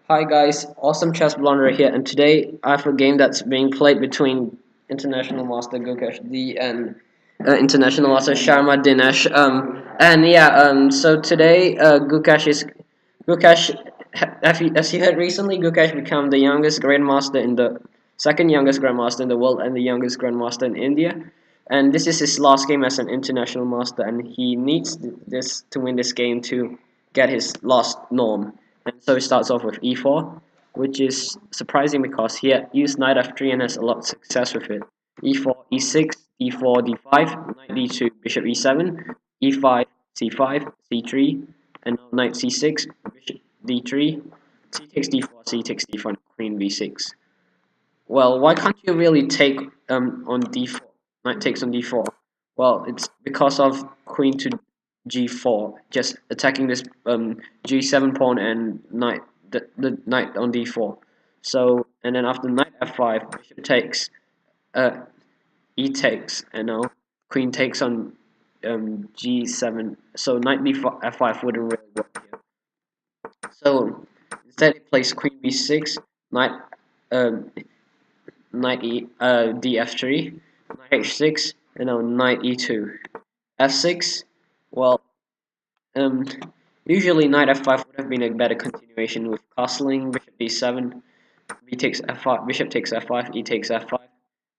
Hi guys, awesome chess blunderer here, and today I have a game that's being played between international master Gukesh D and international master Sharma Dinesh. So today Gukesh. As you heard recently, Gukesh became the youngest grandmaster in the second youngest grandmaster in the world and the youngest grandmaster in India. And this is his last game as an international master, and he needs this to win this game to get his last norm. And so he starts off with e4, which is surprising because he had used knight f3 and has a lot of success with it. e4, e6, d4, d5, knight d2, bishop e7, e5, c5, c3, and now knight c6, bishop d3, c takes d4, c takes d4, queen b6. Well, why can't you really take on d4? Knight takes on d4. Well, it's because of queen to g4, just attacking this g7 pawn and knight the knight on d4. So and then after knight f5, bishop takes, e takes, and now queen takes on g7. So knight f5 wouldn't really work here. So instead, he plays queen b6, knight knight df3, knight h6, and now knight e2, f6. Well, um, usually knight f5 would have been a better continuation with castling, bishop d7, b takes f5, bishop takes f5, e takes f5,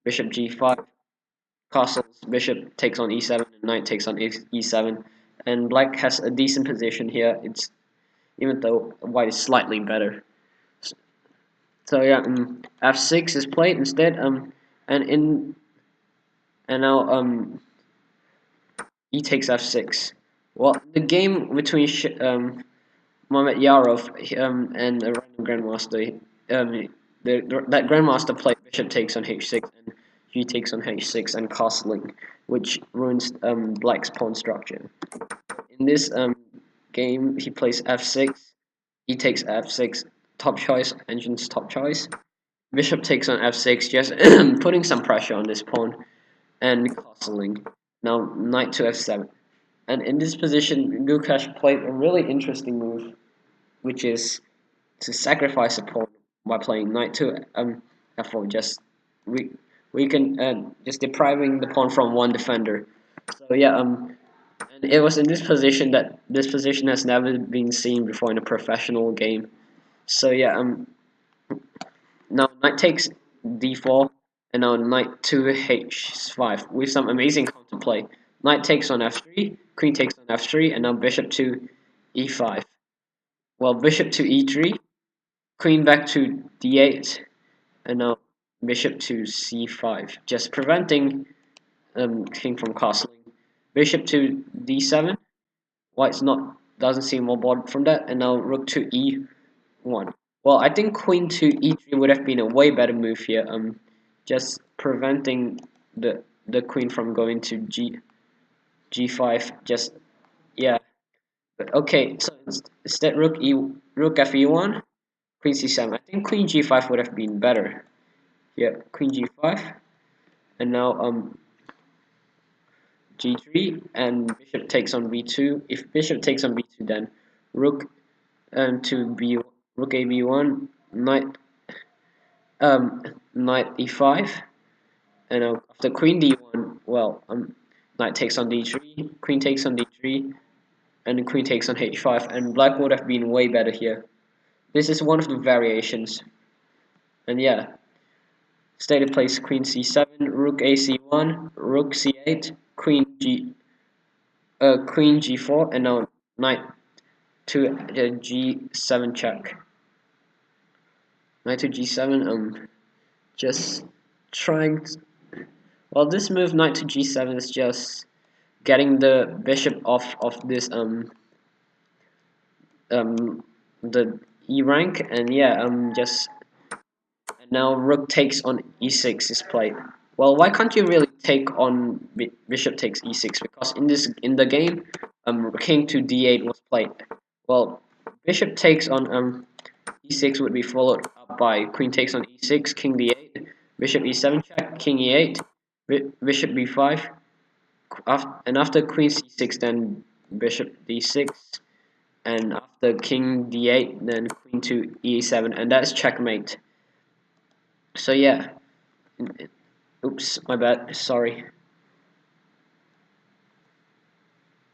bishop g5, castles, bishop takes on e7, and knight takes on e7. And black has a decent position here. It's even though white is slightly better. So yeah, f6 is played instead, and now e takes f6. Well, the game between Mamedyarov and a random grandmaster, that grandmaster played bishop takes on h6 and g takes on h6 and castling, which ruins black's pawn structure. In this game, he plays f6, e takes f6, top choice, engine's top choice. Bishop takes on f6, just putting some pressure on this pawn, and castling. Now knight to f7. And in this position, Gukesh played a really interesting move, which is to sacrifice a pawn by playing knight to f4. Just just depriving the pawn from one defender. So yeah, and it was in this position that this position has never been seen before in a professional game. So yeah, now knight takes d4, and now knight to h5 with some amazing counterplay. Knight takes on f3, queen takes on f3, and now bishop to e5. Well, bishop to e3, queen back to d8, and now bishop to c5, just preventing king from castling. Bishop to d7, white's doesn't seem more bothered from that, and now rook to e1. Well, I think queen to e3 would have been a way better move here. Just preventing the queen from going to g5. Just yeah. But okay, so instead rook f e1, queen c7. I think queen g5 would have been better. Yeah, queen g5, and now g3, and bishop takes on b2. If bishop takes on b2, then rook rook a b1, knight e5, and after queen d1, well, knight takes on d3, queen takes on d3, and the queen takes on h5, and black would have been way better here. This is one of the variations, and yeah, stated plays queen c7, rook a c1, rook c8, queen g4, and now knight to g7 check. Knight to g7. Just trying. Well, this move knight to g7 is just getting the bishop off of this the e rank, and yeah, just. And now rook takes on e6 is played. Well, why can't you really take on bishop takes e6? Because in the game, king to d8 was played. Well, bishop takes on e6 would be followed up by queen takes on e6, king d8, bishop e7 check, king e8, bishop b5, and after queen c6, then bishop d6, and after king d8, then queen to e7, and that's checkmate. So yeah, oops, my bad, sorry.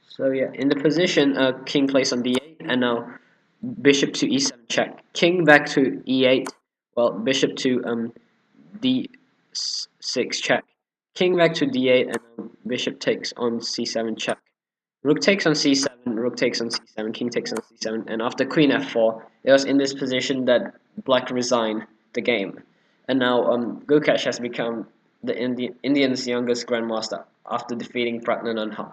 So yeah, in the position, king plays on d8, and now bishop to e7 check, king back to e8, well, bishop to d6 check, king back to d8, and now bishop takes on c7 check, rook takes on c7, rook takes on c7, king takes on c7, and after queen f4, it was in this position that black resigned the game, and now Gukesh has become the Indian's youngest grandmaster after defeating Praggnanandha.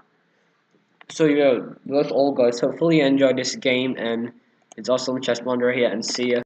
So yeah, that's all guys. Hopefully you enjoyed this game, and it's awesome chess blunder here, and see ya.